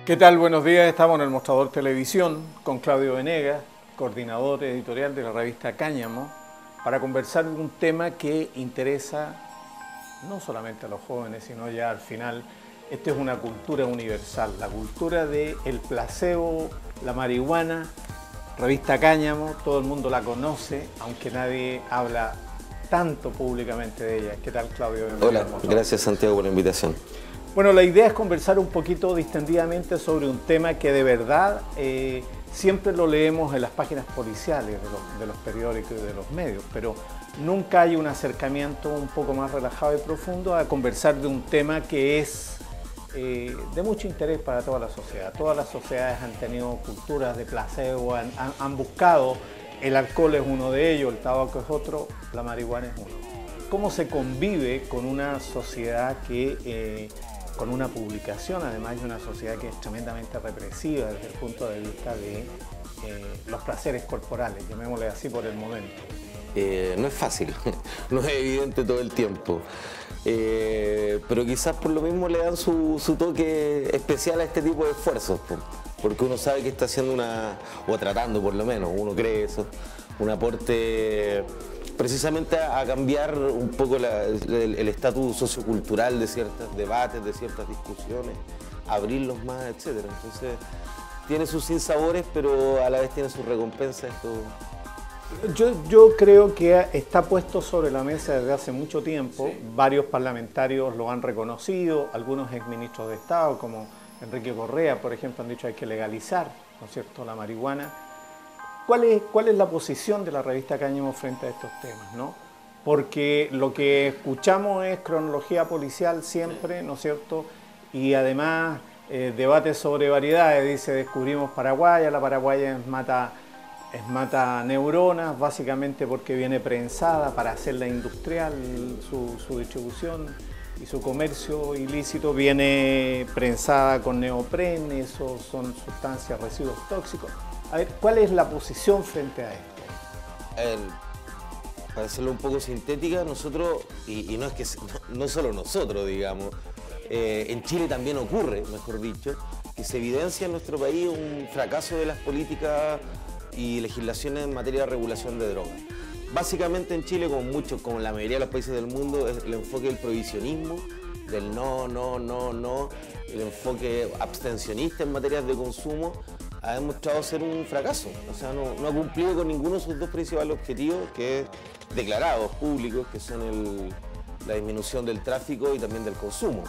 ¿Qué tal? Buenos días. Estamos en el Mostrador Televisión con Claudio Venegas, coordinador editorial de la revista Cáñamo, para conversar de un tema que interesa no solamente a los jóvenes, sino ya al final. Esta es una cultura universal, la cultura del placebo, la marihuana. Revista Cáñamo, todo el mundo la conoce, aunque nadie habla tanto públicamente de ella. ¿Qué tal, Claudio? Hola, gracias Santiago por la invitación. Bueno, la idea es conversar un poquito distendidamente sobre un tema que de verdad siempre lo leemos en las páginas policiales de los periódicos y de los medios, pero nunca hay un acercamiento un poco más relajado y profundo a conversar de un tema que es de mucho interés para toda la sociedad. Todas las sociedades han tenido culturas de placebo, han buscado, el alcohol es uno de ellos, el tabaco es otro, la marihuana es uno. ¿Cómo se convive con una sociedad que, con una publicación, además de una sociedad que es tremendamente represiva desde el punto de vista de los placeres corporales, llamémosle así por el momento? No es fácil, no es evidente todo el tiempo. Pero quizás por lo mismo le dan su toque especial a este tipo de esfuerzos, porque uno sabe que está haciendo o tratando por lo menos, uno cree eso, un aporte precisamente a cambiar un poco el estatus sociocultural de ciertos debates, de ciertas discusiones, abrirlos más, etc. Entonces tiene sus sinsabores, pero a la vez tiene sus recompensas. Yo creo que está puesto sobre la mesa desde hace mucho tiempo. Sí. Varios parlamentarios lo han reconocido, algunos exministros de Estado, como Enrique Correa, por ejemplo, han dicho que hay que legalizar, ¿no es cierto?, la marihuana. ¿Cuál es la posición de la revista Cáñamo frente a estos temas, ¿no? Porque lo que escuchamos es cronología policial siempre, ¿no es cierto?, y además debates sobre variedades. Dice, descubrimos paraguaya, la paraguaya mata neuronas, básicamente porque viene prensada para hacerla industrial, su distribución y su comercio ilícito viene prensada con neopren, eso son sustancias, residuos tóxicos. A ver, ¿cuál es la posición frente a esto? Para hacerlo un poco sintética, nosotros, y no es que no solo nosotros, digamos, en Chile también ocurre, mejor dicho, que se evidencia en nuestro país un fracaso de las políticas y legislaciones en materia de regulación de drogas. Básicamente en Chile, como la mayoría de los países del mundo, es el enfoque del prohibicionismo, del no, el enfoque abstencionista en materias de consumo, ha demostrado ser un fracaso. O sea, no ha cumplido con ninguno de sus dos principales objetivos, que es declarados, públicos, que son la disminución del tráfico y también del consumo.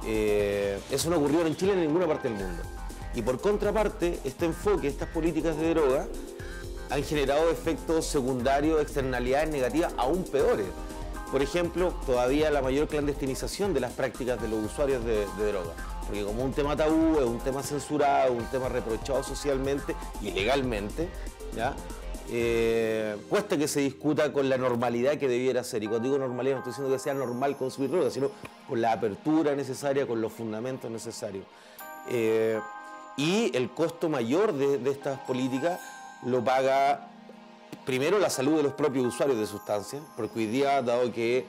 Eso no ocurrió en Chile en ninguna parte del mundo. Y por contraparte, este enfoque, estas políticas de droga, han generado efectos secundarios, externalidades negativas aún peores. Por ejemplo, todavía la mayor clandestinización de las prácticas de los usuarios de droga. Porque como un tema tabú, es un tema censurado, un tema reprochado socialmente y legalmente, ¿ya? Cuesta que se discuta con la normalidad que debiera ser. Y cuando digo normalidad no estoy diciendo que sea normal consumir droga, sino con la apertura necesaria, con los fundamentos necesarios. Y el costo mayor de estas políticas lo paga primero la salud de los propios usuarios de sustancias, porque hoy día, dado que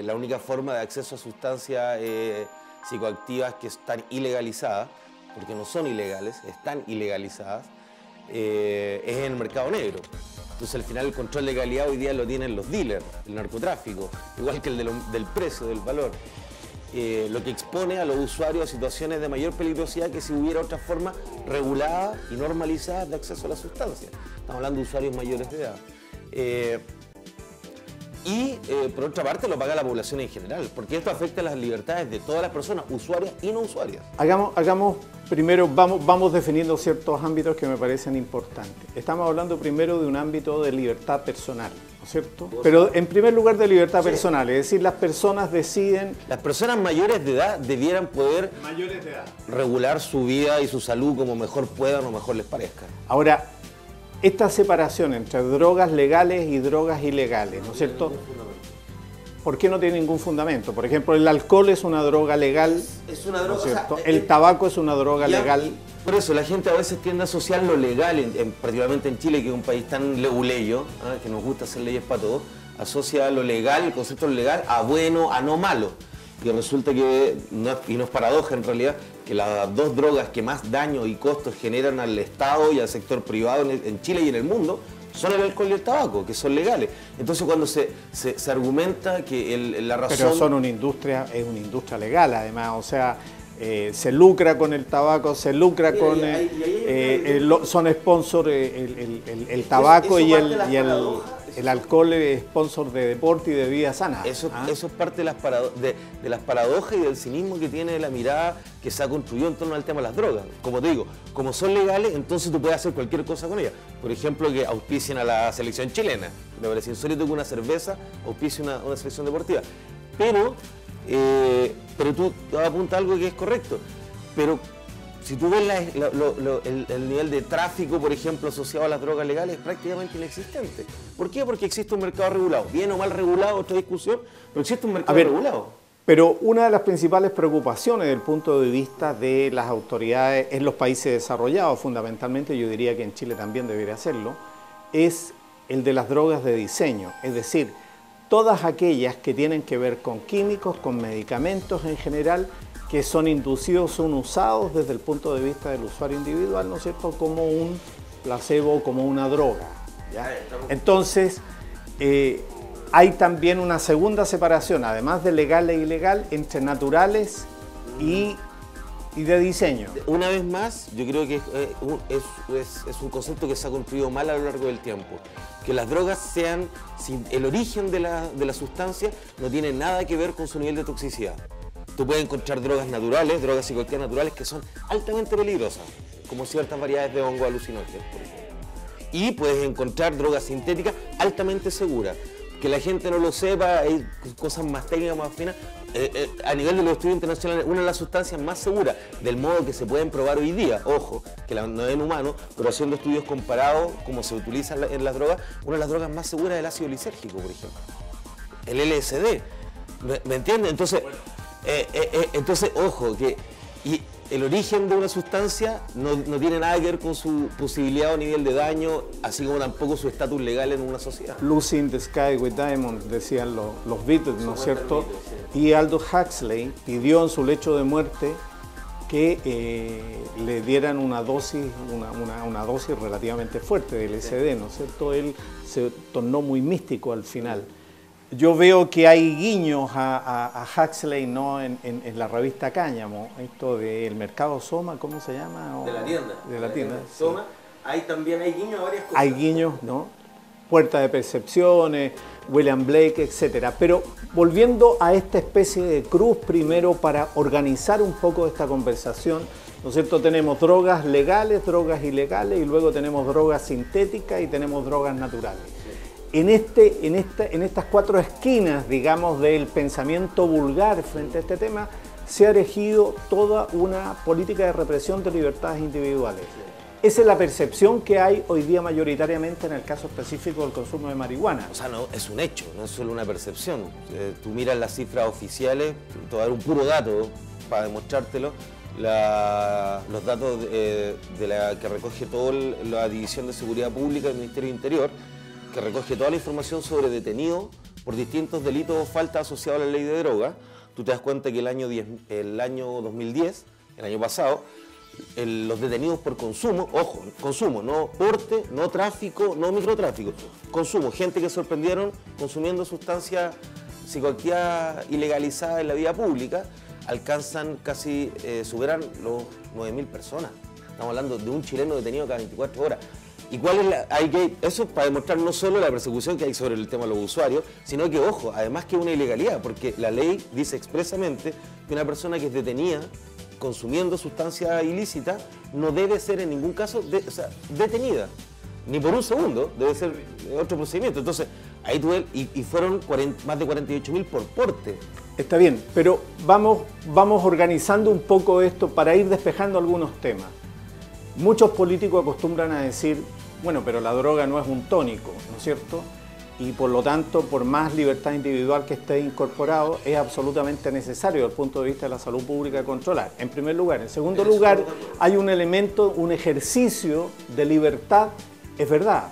la única forma de acceso a sustancias psicoactivas que están ilegalizadas, porque no son ilegales, están ilegalizadas, es en el mercado negro. Entonces al final el control de calidad hoy día lo tienen los dealers, el narcotráfico, igual que el del precio, del valor. Lo que expone a los usuarios a situaciones de mayor peligrosidad que si hubiera otra forma regulada y normalizada de acceso a la sustancia. Estamos hablando de usuarios mayores de edad. Por otra parte lo paga la población en general, porque esto afecta a las libertades de todas las personas, usuarias y no usuarias. Hagamos primero, vamos definiendo ciertos ámbitos que me parecen importantes. Estamos hablando primero de un ámbito de libertad personal, ¿no es cierto? Pero en primer lugar de libertad personal, es decir, las personas deciden... Las personas mayores de edad debieran poder regular su vida y su salud como mejor puedan o mejor les parezca. Ahora, esta separación entre drogas legales y drogas ilegales, ¿no es cierto? ¿Por qué no tiene ningún fundamento? Por ejemplo, el alcohol es una droga legal, es una droga, ¿no es cierto? O sea, el tabaco es una droga legal. Por eso la gente a veces tiende a asociar lo legal, particularmente en Chile, que es un país tan leguleyo, que nos gusta hacer leyes para todo, asocia lo legal, el concepto legal, a bueno, a no malo. que resulta que, y no es paradoja en realidad, que las dos drogas que más daño y costos generan al Estado y al sector privado en Chile y en el mundo son el alcohol y el tabaco, que son legales. Entonces cuando se argumenta que la razón... Pero son una industria, es una industria legal además, o sea, se lucra con el tabaco, se lucra con... son sponsor el tabaco y el alcohol es sponsor de deporte y de vida sana. Eso es parte de las paradojas y del cinismo que tiene la mirada que se ha construido en torno al tema de las drogas. Como te digo, como son legales, entonces tú puedes hacer cualquier cosa con ellas. Por ejemplo, que auspicien a la selección chilena. Me parece insólito que una cerveza auspicie una selección deportiva. Pero tú apuntas algo que es correcto. Pero si tú ves el nivel de tráfico, por ejemplo, asociado a las drogas legales, es prácticamente inexistente. ¿Por qué? Porque existe un mercado regulado. Bien o mal regulado, otra discusión, pero existe un mercado regulado. Pero una de las principales preocupaciones desde el punto de vista de las autoridades en los países desarrollados, fundamentalmente, yo diría que en Chile también debería hacerlo, es el de las drogas de diseño. Es decir, todas aquellas que tienen que ver con químicos, con medicamentos en general, que son inducidos, son usados desde el punto de vista del usuario individual, ¿no es cierto?, como un placebo, como una droga, ¿ya? Entonces, hay también una segunda separación, además de legal e ilegal, entre naturales y de diseño. Una vez más, yo creo que es un concepto que se ha construido mal a lo largo del tiempo. Que las drogas sean, el origen de la sustancia no tiene nada que ver con su nivel de toxicidad. Tú puedes encontrar drogas naturales, drogas psicoactivas naturales que son altamente peligrosas, como ciertas variedades de hongo alucinógenos, por ejemplo. Y puedes encontrar drogas sintéticas altamente seguras. Que la gente no lo sepa, hay cosas más técnicas, más finas. A nivel de los estudios internacionales, una de las sustancias más seguras, del modo que se pueden probar hoy día, ojo, que no es en humano, pero haciendo estudios comparados, como se utiliza en las drogas, una de las drogas más seguras es el ácido lisérgico, por ejemplo. El LSD. ¿Me entiendes? Entonces, ojo, que el origen de una sustancia no tiene nada que ver con su posibilidad o nivel de daño, así como tampoco su estatus legal en una sociedad. Lucy in the Sky with Diamonds, decían los Beatles, ¿no es cierto? Y Aldous Huxley pidió en su lecho de muerte que le dieran una dosis relativamente fuerte de LSD, ¿no es cierto? Él se tornó muy místico al final. Yo veo que hay guiños a Huxley, ¿no?, en la revista Cáñamo, esto del mercado Soma, ¿cómo se llama? De la tienda. De la tienda, sí. Soma, ahí también hay guiños a varias cosas. Hay guiños, ¿no? Puerta de Percepciones, William Blake, etc. Pero volviendo a esta especie de cruz primero para organizar un poco esta conversación, ¿no es cierto? Tenemos drogas legales, drogas ilegales y luego tenemos drogas sintéticas y tenemos drogas naturales. En estas cuatro esquinas, digamos, del pensamiento vulgar frente a este tema, se ha erigido toda una política de represión de libertades individuales. Esa es la percepción que hay hoy día mayoritariamente en el caso específico del consumo de marihuana. O sea, no, es un hecho, no es solo una percepción. Tú miras las cifras oficiales, te voy a dar un puro dato para demostrártelo. Los datos que recoge toda la División de Seguridad Pública del Ministerio del Interior, que recoge toda la información sobre detenidos por distintos delitos o faltas asociados a la ley de drogas. Tú te das cuenta que el año 2010, el año pasado, los detenidos por consumo, ojo, consumo, no porte, no tráfico, no microtráfico, consumo, gente que sorprendieron consumiendo sustancias psicoactivas ilegalizadas en la vía pública, alcanzan casi, superan los 9.000 personas. Estamos hablando de un chileno detenido cada 24 horas. ¿Y cuál es eso es para demostrar no solo la persecución que hay sobre el tema de los usuarios, sino que, ojo, además que es una ilegalidad, porque la ley dice expresamente que una persona que es detenida consumiendo sustancia ilícita no debe ser en ningún caso detenida, ni por un segundo, debe ser otro procedimiento. Entonces, ahí tú ves, y fueron más de 48.000 por porte. Está bien, pero vamos organizando un poco esto para ir despejando algunos temas. Muchos políticos acostumbran a decir, bueno, pero la droga no es un tónico, ¿no es cierto? Y por lo tanto, por más libertad individual que esté incorporado, es absolutamente necesario desde el punto de vista de la salud pública controlar, en primer lugar. En segundo lugar, hay un elemento, un ejercicio de libertad, es verdad,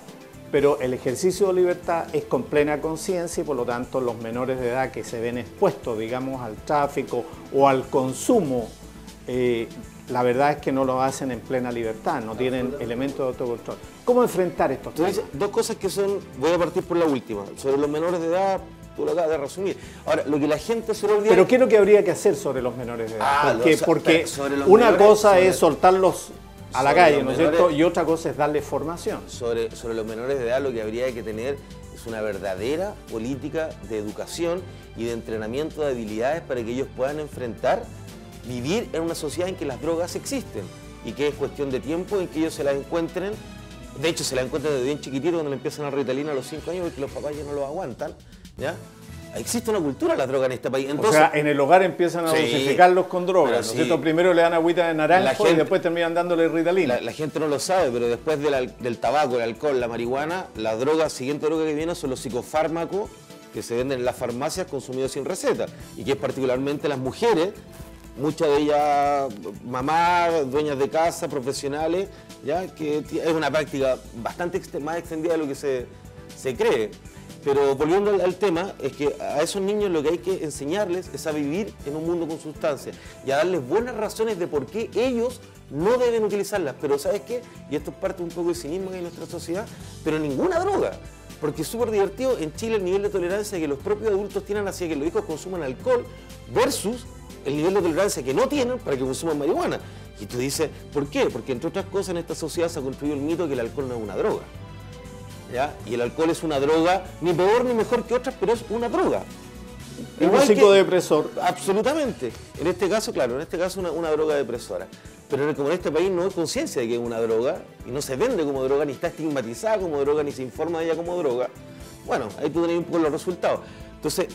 pero el ejercicio de libertad es con plena conciencia y por lo tanto los menores de edad que se ven expuestos, digamos, al tráfico o al consumo, la verdad es que no lo hacen en plena libertad, no tienen elementos de autocontrol. ¿Cómo enfrentar estos temas? Dos cosas que son, voy a partir por la última, sobre los menores de edad, tú lo acabas de resumir. Ahora, lo que la gente suele olvidar... Pero ¿qué es lo que habría que hacer sobre los menores de edad? Porque una menores, cosa es soltarlos a la calle, ¿no es cierto? Y otra cosa es darles formación. Sobre los menores de edad lo que habría que tener es una verdadera política de educación y de entrenamiento de habilidades para que ellos puedan enfrentar, vivir en una sociedad en que las drogas existen y que es cuestión de tiempo en que ellos se las encuentren. De hecho, se las encuentran desde bien chiquititos cuando le empiezan a Ritalina a los 5 años porque los papás ya no los aguantan, ¿ya? Existe una cultura de las drogas en este país. Entonces, o sea, en el hogar empiezan a dosificarlos con drogas, ¿no es cierto? Primero le dan agüita de naranjo y después terminan dándole Ritalina. La gente no lo sabe, pero después del tabaco, el alcohol, la marihuana, la droga, siguiente droga que viene son los psicofármacos que se venden en las farmacias consumidos sin receta y que es particularmente las mujeres, muchas de ellas mamás, dueñas de casa, profesionales, ya que es una práctica bastante más extendida de lo que se cree. Pero volviendo al tema, es que a esos niños lo que hay que enseñarles es a vivir en un mundo con sustancias y a darles buenas razones de por qué ellos no deben utilizarlas. Pero ¿sabes qué? Y esto es parte un poco del cinismo de nuestra sociedad, pero ninguna droga. Porque es súper divertido en Chile el nivel de tolerancia que los propios adultos tienen hacia que los hijos consuman alcohol versus el nivel de tolerancia que no tienen para que consuman marihuana. Y tú dices, ¿por qué? Porque entre otras cosas en esta sociedad se ha construido el mito que el alcohol no es una droga. ¿Ya? Y el alcohol es una droga, ni peor ni mejor que otras, pero es una droga. Es un psicodepresor. Absolutamente. En este caso, claro, en este caso una droga depresora. Pero como en este país no hay conciencia de que es una droga, y no se vende como droga, ni está estigmatizada como droga, ni se informa de ella como droga, bueno, ahí tú tenés un poco los resultados. Entonces,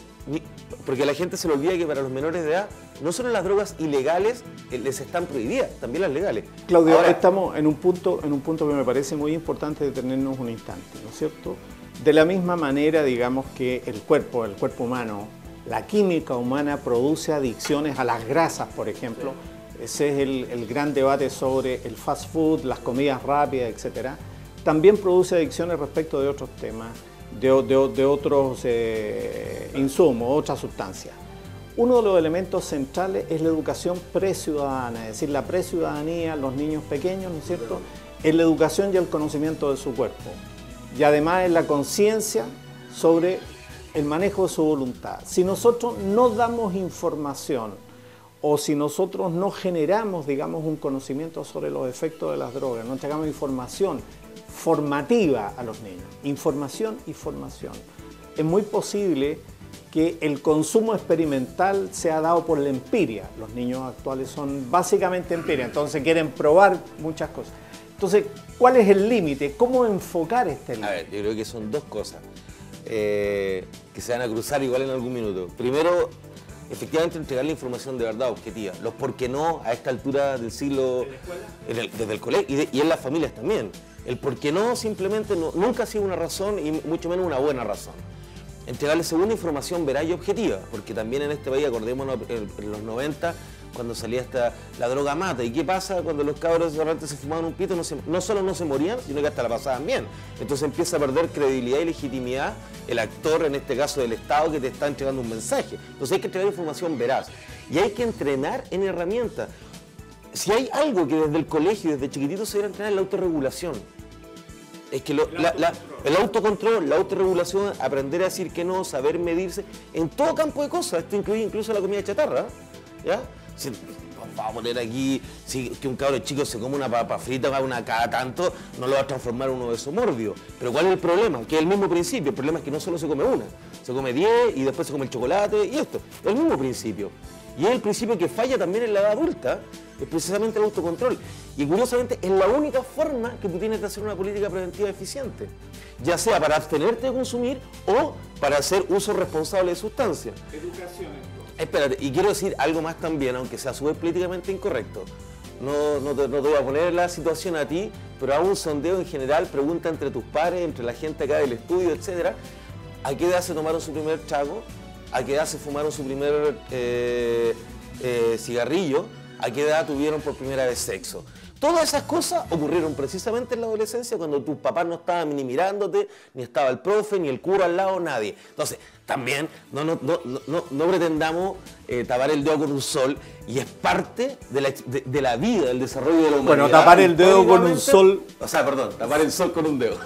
porque a la gente se le olvida que para los menores de edad, no solo las drogas ilegales les están prohibidas, también las legales. Claudio, ahora estamos en un punto que me parece muy importante detenernos un instante, ¿no es cierto? De la misma manera, digamos que el cuerpo humano, la química humana produce adicciones a las grasas, por ejemplo. Ese es el gran debate sobre el fast food, las comidas rápidas, etc. También produce adicciones respecto de otros temas, de otros insumos, otras sustancias. Uno de los elementos centrales es la educación preciudadana, es decir, la preciudadanía, los niños pequeños, ¿no es cierto?, en la educación y el conocimiento de su cuerpo. Y además en la conciencia sobre el manejo de su voluntad. Si nosotros no damos información o si nosotros no generamos, digamos, un conocimiento sobre los efectos de las drogas, no entregamos información formativa a los niños, información y formación, es muy posible que el consumo experimental sea dado por la empiria. Los niños actuales son básicamente empiria, entonces quieren probar muchas cosas. Entonces, ¿cuál es el límite? ¿Cómo enfocar este límite? A ver, yo creo que son dos cosas que se van a cruzar igual en algún minuto. Primero, efectivamente entregar la información de verdad objetiva, los por qué no a esta altura del siglo, desde el colegio y en las familias también. El por qué no simplemente nunca ha sido una razón y mucho menos una buena razón. Entregarle segunda información veraz y objetiva, porque también en este país, acordémonos en los 90, cuando salía la droga mata. ¿Y qué pasa cuando los cabros realmente se fumaban un pito? No solo no se morían, sino que hasta la pasaban bien. Entonces empieza a perder credibilidad y legitimidad el actor, en este caso del Estado, que te está entregando un mensaje. Entonces hay que entregar información veraz y hay que entrenar en herramientas. Si hay algo que desde el colegio, desde chiquitito se debe entrenar, es la autorregulación. Es que el autocontrol, la autorregulación, aprender a decir que no, saber medirse, en todo campo de cosas. Esto incluye incluso la comida chatarra, ¿ya? Vamos a poner aquí, que un cabro chico se come una papa frita cada tanto, no lo va a transformar en un obeso mórbido. Pero ¿cuál es el problema? Que es el mismo principio. El problema es que no solo se come una, se come 10 y después se come el chocolate y esto. Es el mismo principio. Y es el principio que falla también en la edad adulta, es precisamente el autocontrol. Y curiosamente es la única forma que tú tienes de hacer una política preventiva eficiente, ya sea para abstenerte de consumir o para hacer uso responsable de sustancias. Educación. Espérate, y quiero decir algo más también, aunque sea súper políticamente incorrecto. No te voy a poner la situación a ti, pero hago un sondeo en general, pregunta entre tus pares, entre la gente acá del estudio, etcétera, ¿a qué edad se tomaron su primer trago? ¿A qué edad se fumaron su primer cigarrillo? ¿A qué edad tuvieron por primera vez sexo? Todas esas cosas ocurrieron precisamente en la adolescencia, cuando tus papás no estaban ni mirándote, ni estaba el profe, ni el cura al lado, nadie. Entonces, también no pretendamos tapar el dedo con un sol, y es parte de la vida, del desarrollo de la humanidad. Bueno, tapar el dedo con un sol... O sea, perdón, tapar el sol con un dedo.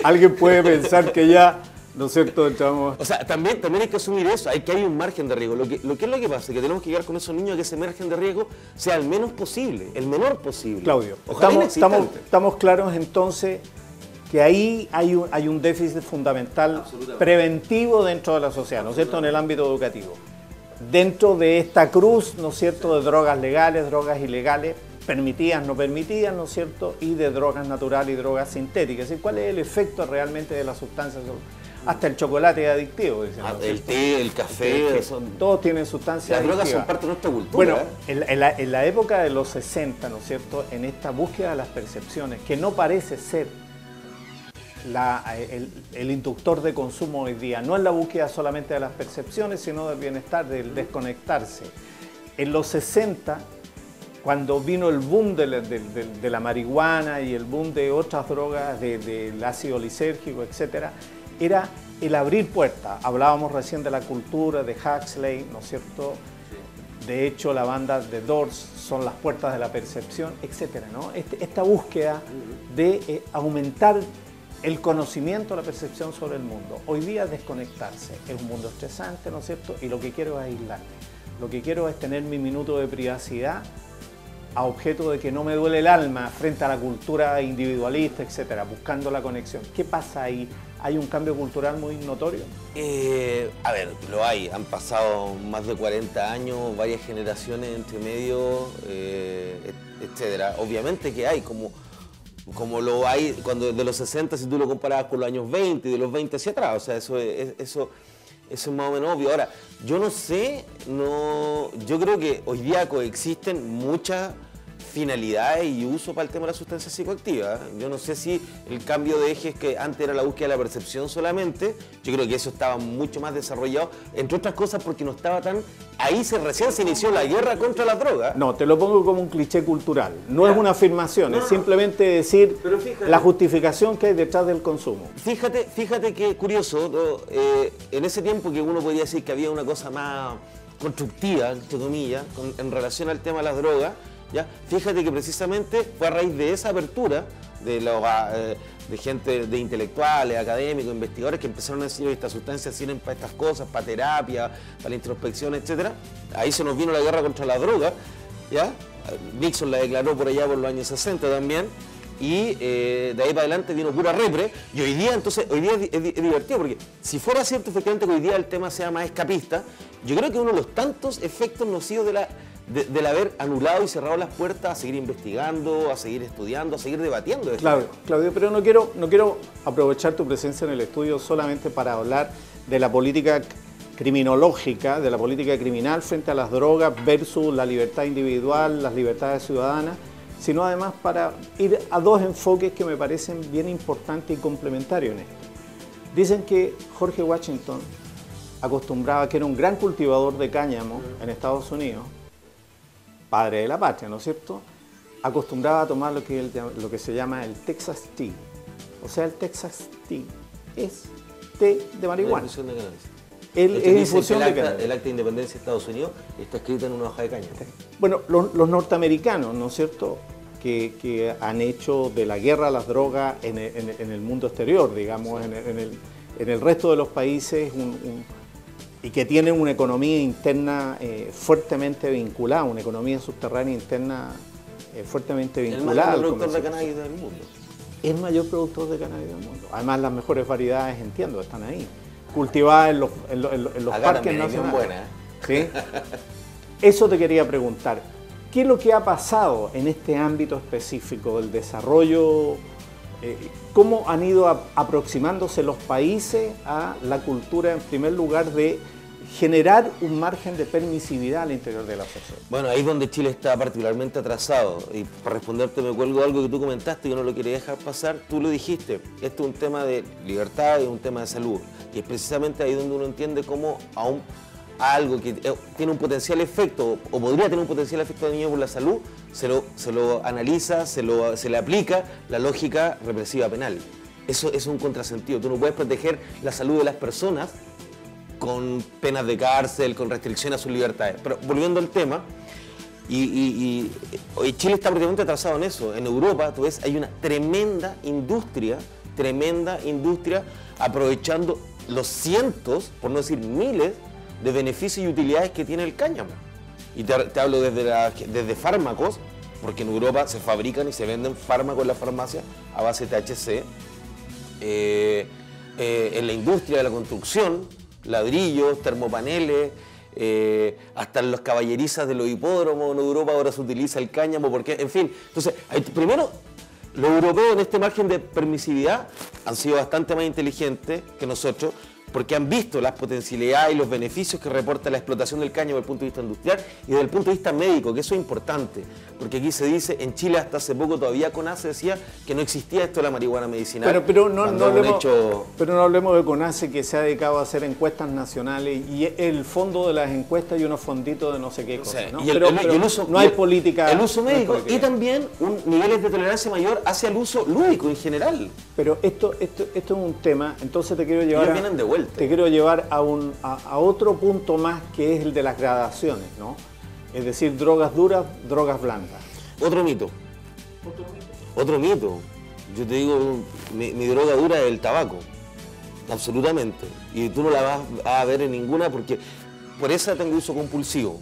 Alguien puede pensar que ya... ¿No es cierto? Estamos... O sea, también hay que asumir eso, hay un margen de riesgo. Lo que es lo que pasa, es que tenemos que llegar con esos niños a que ese margen de riesgo sea el menos posible, el menor posible. Claudio, ojalá estamos claros entonces que ahí hay un déficit fundamental preventivo dentro de la sociedad, ¿no es cierto?, en el ámbito educativo. Dentro de esta cruz, ¿no es cierto?, de drogas legales, drogas ilegales, permitidas, no permitidas, ¿no es cierto?, y de drogas naturales y drogas sintéticas. ¿Y cuál es el efecto realmente de las sustancias? Hasta el chocolate es adictivo, dicen, ¿no? El té, el café, todos tienen sustancias adictivas. Las drogas son parte de nuestra cultura. Bueno, en la época de los 60, ¿no es cierto?, en esta búsqueda de las percepciones, que no parece ser el inductor de consumo hoy día, no es la búsqueda solamente de las percepciones, sino del bienestar, del desconectarse. En los 60, cuando vino el boom de la marihuana y el boom de otras drogas, del ácido lisérgico, etcétera, era el abrir puertas. Hablábamos recién de la cultura de Huxley, ¿no es cierto? De hecho, la banda de Doors son las puertas de la percepción, etcétera, ¿no? Esta búsqueda de aumentar el conocimiento, la percepción sobre el mundo. Hoy día desconectarse. Es un mundo estresante, ¿no es cierto? Y lo que quiero es aislarme. Lo que quiero es tener mi minuto de privacidad a objeto de que no me duele el alma frente a la cultura individualista, etcétera, buscando la conexión. ¿Qué pasa ahí? ¿Hay un cambio cultural muy notorio? A ver, lo hay. Han pasado más de 40 años, varias generaciones entre medio, etcétera. Obviamente que hay, como lo hay cuando de los 60, si tú lo comparabas con los años 20, y de los 20 hacia atrás. O sea, eso es más o menos obvio. Ahora, yo no sé, yo creo que hoy día coexisten muchas finalidades y uso para el tema de la sustancia psicoactiva. Yo no sé si el cambio de ejes, que antes era la búsqueda de la percepción solamente, yo creo que eso estaba mucho más desarrollado, entre otras cosas porque no estaba tan... Ahí recién se inició la guerra contra la droga. No, te lo pongo como un cliché cultural. No es una afirmación, es simplemente decir la justificación que hay detrás del consumo. Fíjate que curioso, en ese tiempo que uno podría decir que había una cosa más constructiva, entre comillas, en relación al tema de las drogas, ¿ya? Fíjate que precisamente fue a raíz de esa apertura de gente, de intelectuales, académicos, investigadores, que empezaron a decir: estas sustancias sirven para estas cosas, para terapia, para la introspección, etcétera. Ahí se nos vino la guerra contra la droga, ¿ya? Nixon la declaró por allá por los años 60 también, y de ahí para adelante vino pura repre, y hoy día es divertido, porque si fuera cierto efectivamente que hoy día el tema sea más escapista, yo creo que uno de los tantos efectos nocivos del haber anulado y cerrado las puertas a seguir investigando, a seguir estudiando, a seguir debatiendo. Claudio, pero no quiero aprovechar tu presencia en el estudio solamente para hablar de la política criminológica, de la política criminal frente a las drogas versus la libertad individual, las libertades ciudadanas, sino además para ir a dos enfoques que me parecen bien importantes y complementarios en esto. Dicen que George Washington acostumbraba, que era un gran cultivador de cáñamo en Estados Unidos, padre de la patria, ¿no es cierto?, acostumbraba a tomar lo que se llama el Texas Tea. O sea, el Texas Tea es té de marihuana. El acta de independencia de Estados Unidos está escrita en una hoja de cáñamo. Bueno, los norteamericanos, ¿no es cierto?, que han hecho de la guerra a las drogas en el mundo exterior, digamos, en el resto de los países, y que tienen una economía interna fuertemente vinculada, una economía subterránea interna fuertemente vinculada. El mayor productor de cannabis del mundo. Es el mayor productor de cannabis del mundo. Además, las mejores variedades, entiendo, están ahí, cultivadas en los acá parques nacionales. Buena, ¿Sí? Eso te quería preguntar. ¿Qué es lo que ha pasado en este ámbito específico del desarrollo? ¿Cómo han ido aproximándose los países a la cultura, en primer lugar, de generar un margen de permisividad al interior de la sociedad? Bueno, ahí es donde Chile está particularmente atrasado. Y para responderte me cuelgo algo que tú comentaste, que no lo quería dejar pasar. Tú lo dijiste, esto es un tema de libertad y un tema de salud. Y es precisamente ahí donde uno entiende cómo algo que tiene un potencial efecto o podría tener un potencial efecto dañino por la salud, se lo analiza, se le aplica la lógica represiva penal. Eso es un contrasentido. Tú no puedes proteger la salud de las personas con penas de cárcel, con restricciones a sus libertades. Pero volviendo al tema, y Chile está prácticamente atrasado en eso. En Europa, tú ves, hay una tremenda industria aprovechando los cientos, por no decir miles, de beneficios y utilidades que tiene el cáñamo. Y te hablo desde fármacos, porque en Europa se fabrican y se venden fármacos en la farmacia a base de THC, en la industria de la construcción, ladrillos, termopaneles, hasta en las caballerizas de los hipódromos en Europa ahora se utiliza el cáñamo, porque, en fin, entonces, primero, los europeos en este margen de permisividad han sido bastante más inteligentes que nosotros, porque han visto las potencialidades y los beneficios que reporta la explotación del cáñamo desde el punto de vista industrial y desde el punto de vista médico, que eso es importante, porque aquí se dice, en Chile hasta hace poco todavía CONACE decía que no existía esto de la marihuana medicinal. Pero no hablemos de CONACE, que se ha dedicado a hacer encuestas nacionales y el fondo de las encuestas y unos fonditos de no sé qué cosa, ¿no? No hay política. El uso médico y también niveles de tolerancia mayor hacia el uso lúdico en general. Pero esto es un tema, entonces te quiero llevar vienen de vuelta. Te quiero llevar a otro punto más, que es el de las gradaciones, ¿no? Es decir, drogas duras, drogas blandas. Otro mito. Otro mito. Yo te digo, mi droga dura es el tabaco. Absolutamente. Y tú no la vas a ver en ninguna porque por esa tengo uso compulsivo.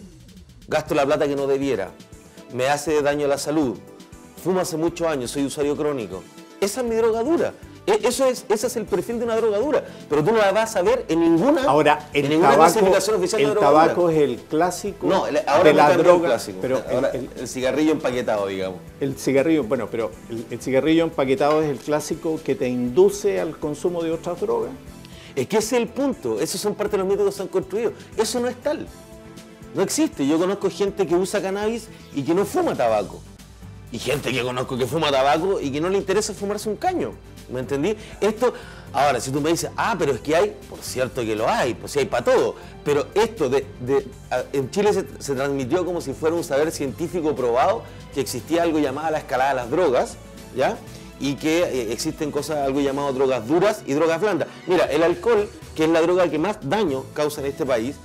Gasto la plata que no debiera. Me hace daño a la salud. Fumo hace muchos años, soy usuario crónico. Ese es mi droga dura. Ese es el perfil de una droga dura, pero tú no la vas a ver en ninguna, ahora, clasificación oficial de droga dura. El tabaco es el clásico ahora de la droga. Clásico, pero ahora el cigarrillo empaquetado, digamos. El cigarrillo, bueno, pero el cigarrillo empaquetado es el clásico que te induce al consumo de otras drogas. Es que ese es el punto, esos son parte de los mitos que se han construido. Eso no es tal, no existe. Yo conozco gente que usa cannabis y que no fuma tabaco. Y gente que conozco que fuma tabaco y que no le interesa fumarse un caño. ¿Me entendí? Esto, ahora, si tú me dices, pero es que hay, por cierto que lo hay, pues sí hay para todo, pero esto en Chile se transmitió como si fuera un saber científico probado que existía algo llamado la escalada de las drogas, ¿ya? Y que existen cosas, algo llamado drogas duras y drogas blandas. Mira, el alcohol, que es la droga que más daño causa en este país,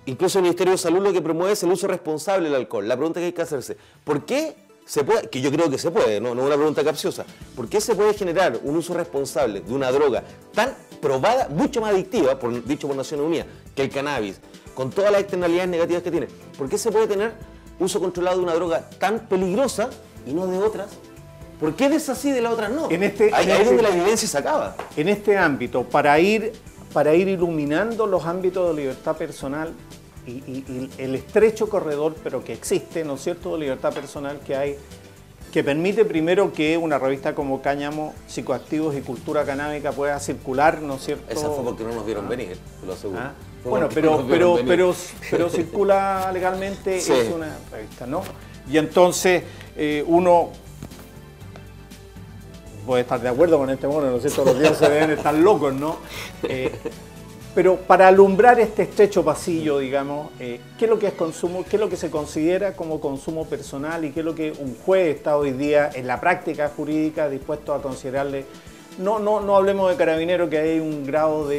incluso el Ministerio de Salud lo que promueve es el uso responsable del alcohol. La pregunta que hay que hacerse, ¿por qué se puede, que yo creo que se puede, no es una pregunta capciosa, ¿por qué se puede generar un uso responsable de una droga tan probada, mucho más adictiva, dicho por Naciones Unidas, que el cannabis, con todas las externalidades negativas que tiene? ¿Por qué se puede tener uso controlado de una droga tan peligrosa y no de otras? ¿Por qué de esas sí y de las otras no? Ahí es donde la evidencia se acaba. En este ámbito, para ir iluminando los ámbitos de libertad personal, y el estrecho corredor, pero que existe, ¿no es cierto?, de libertad personal que hay, que permite primero que una revista como Cáñamo, Psicoactivos y Cultura Canábica pueda circular, ¿no es cierto? Esa fue porque no nos vieron venir, te lo aseguro. Bueno, pero circula legalmente, sí. Es una revista, ¿no? Y entonces uno puede estar de acuerdo con este mono, ¿no es cierto? Los días se deben estar locos, ¿no? Pero para alumbrar este estrecho pasillo, digamos, ¿qué es lo que es consumo? ¿Qué es lo que se considera como consumo personal? ¿Y qué es lo que un juez está hoy día en la práctica jurídica dispuesto a considerarle? No hablemos de carabinero, que hay un grado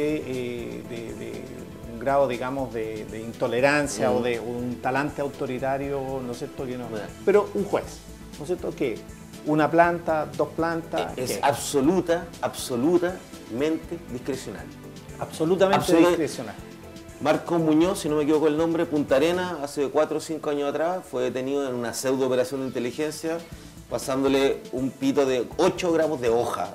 digamos, de intolerancia o de un talante autoritario, ¿no es cierto? Que no. Pero un juez, ¿no es cierto? ¿Qué? ¿Una planta, dos plantas? Es absolutamente discrecional. Absolutamente discrecional. Marcos Muñoz, si no me equivoco el nombre, Punta Arenas, hace 4 o 5 años atrás, fue detenido en una pseudo operación de inteligencia, pasándole un pito de 8 gramos de hoja.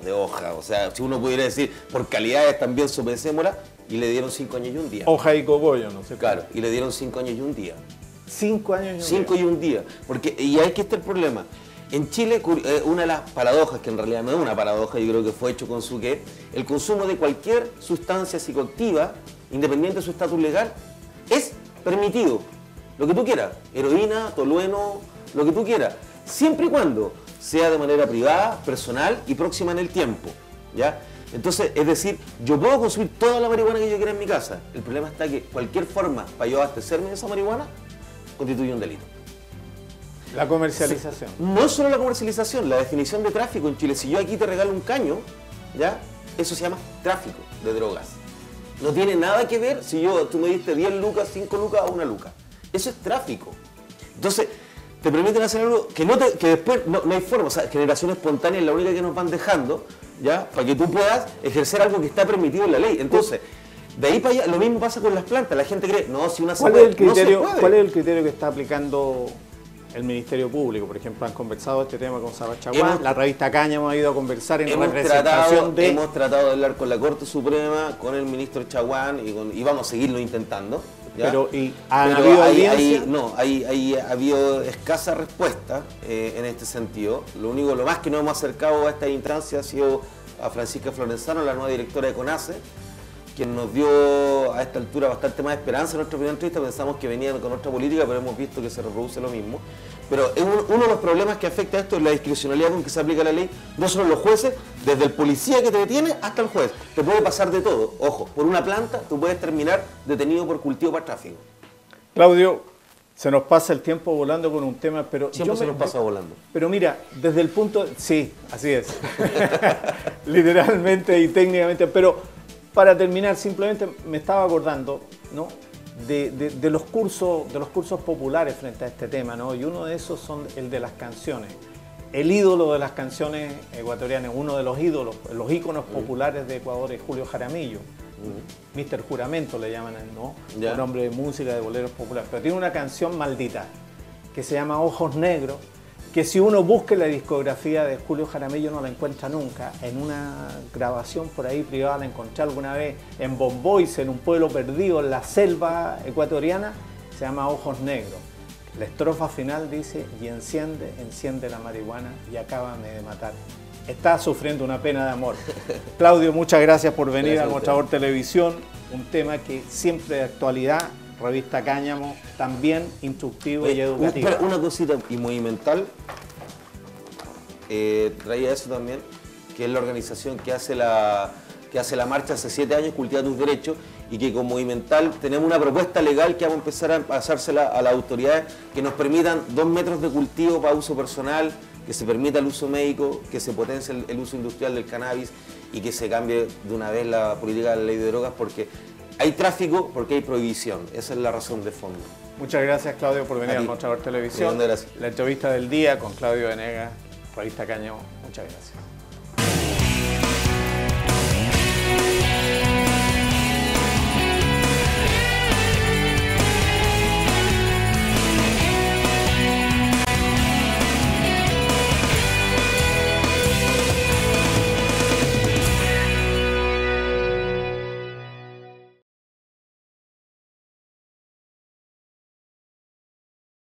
O sea, si uno pudiera decir, por calidades también sopesémosla, y le dieron 5 años y un día. Hoja y cogollo, no sé. Claro, y le dieron 5 años y un día. 5 años y un día. 5 y un día. Porque, y ahí que está el problema. En Chile, una de las paradojas, que en realidad no es una paradoja, yo creo que fue hecho con su qué, el consumo de cualquier sustancia psicoactiva, independiente de su estatus legal, es permitido. Lo que tú quieras, heroína, tolueno, lo que tú quieras, siempre y cuando sea de manera privada, personal y próxima en el tiempo, ¿ya? Entonces, es decir, yo puedo consumir toda la marihuana que yo quiera en mi casa. El problema está que cualquier forma para yo abastecerme de esa marihuana constituye un delito. La comercialización. No solo la comercialización, la definición de tráfico en Chile. Si yo aquí te regalo un caño, ¿ya? Eso se llama tráfico de drogas. No tiene nada que ver si tú me diste 10 lucas, 5 lucas o 1 luca. Eso es tráfico. Entonces, te permiten hacer algo que después no hay forma. O sea, generación espontánea es la única que nos van dejando, ¿ya? Para que tú puedas ejercer algo que está permitido en la ley. Entonces, de ahí para allá, lo mismo pasa con las plantas. La gente cree, no, si una se puede, no se puede. ¿Cuál es el criterio que está aplicando el Ministerio Público? Por ejemplo, han conversado este tema con Saba Chaguán, la revista Cáñamo ha ido a conversar en representación de... Hemos tratado de hablar con la Corte Suprema, con el ministro Chaguán y vamos a seguirlo intentando. ¿ya? Pero ¿ha habido audiencia? Ahí ha habido escasa respuesta en este sentido. Lo más que nos hemos acercado a esta instancia ha sido a Francisca Florenzano, la nueva directora de CONACE, quien nos dio a esta altura bastante más esperanza en nuestra primera entrevista. Pensamos que venían con otra política, pero hemos visto que se reproduce lo mismo. Pero uno de los problemas que afecta a esto es la discrecionalidad con que se aplica la ley, no solo los jueces, desde el policía que te detiene hasta el juez. Te puede pasar de todo. Ojo, por una planta tú puedes terminar detenido por cultivo para tráfico. Claudio, se nos pasa el tiempo volando con un tema, pero... Siempre se nos pasa volando. Pero mira, desde el punto... Sí, así es. Literalmente y técnicamente, pero... Para terminar, simplemente me estaba acordando, ¿no? de los cursos populares frente a este tema, ¿no? Y uno de esos son el de las canciones. El ídolo de las canciones ecuatorianas, uno de los ídolos, los íconos populares de Ecuador es Julio Jaramillo. Mr. Juramento le llaman, ¿no? Un hombre de música, de boleros populares. Pero tiene una canción maldita que se llama Ojos Negros, que si uno busca la discografía de Julio Jaramillo no la encuentra nunca. En una grabación por ahí privada la encontré alguna vez en Bomboice, en un pueblo perdido en la selva ecuatoriana, se llama Ojos Negros. La estrofa final dice, y enciende la marihuana y acábame de matar. Está sufriendo una pena de amor. Claudio, muchas gracias por venir a Mostrador Televisión, un tema que siempre de actualidad. Revista Cáñamo, también instructivo y educativo. Una cosita y monumental, traía eso también, que es la organización que hace la marcha hace 7 años, Cultiva tus Derechos, y que con Monumental tenemos una propuesta legal que vamos a empezar a pasársela a las autoridades, que nos permitan 2 metros de cultivo para uso personal, que se permita el uso médico, que se potencie el uso industrial del cannabis y que se cambie de una vez la política de la ley de drogas, porque hay tráfico porque hay prohibición. Esa es la razón de fondo. Muchas gracias, Claudio, por venir a Mostrador Televisión. La entrevista del día con Claudio Venegas, Revista Cáñamo. Muchas gracias.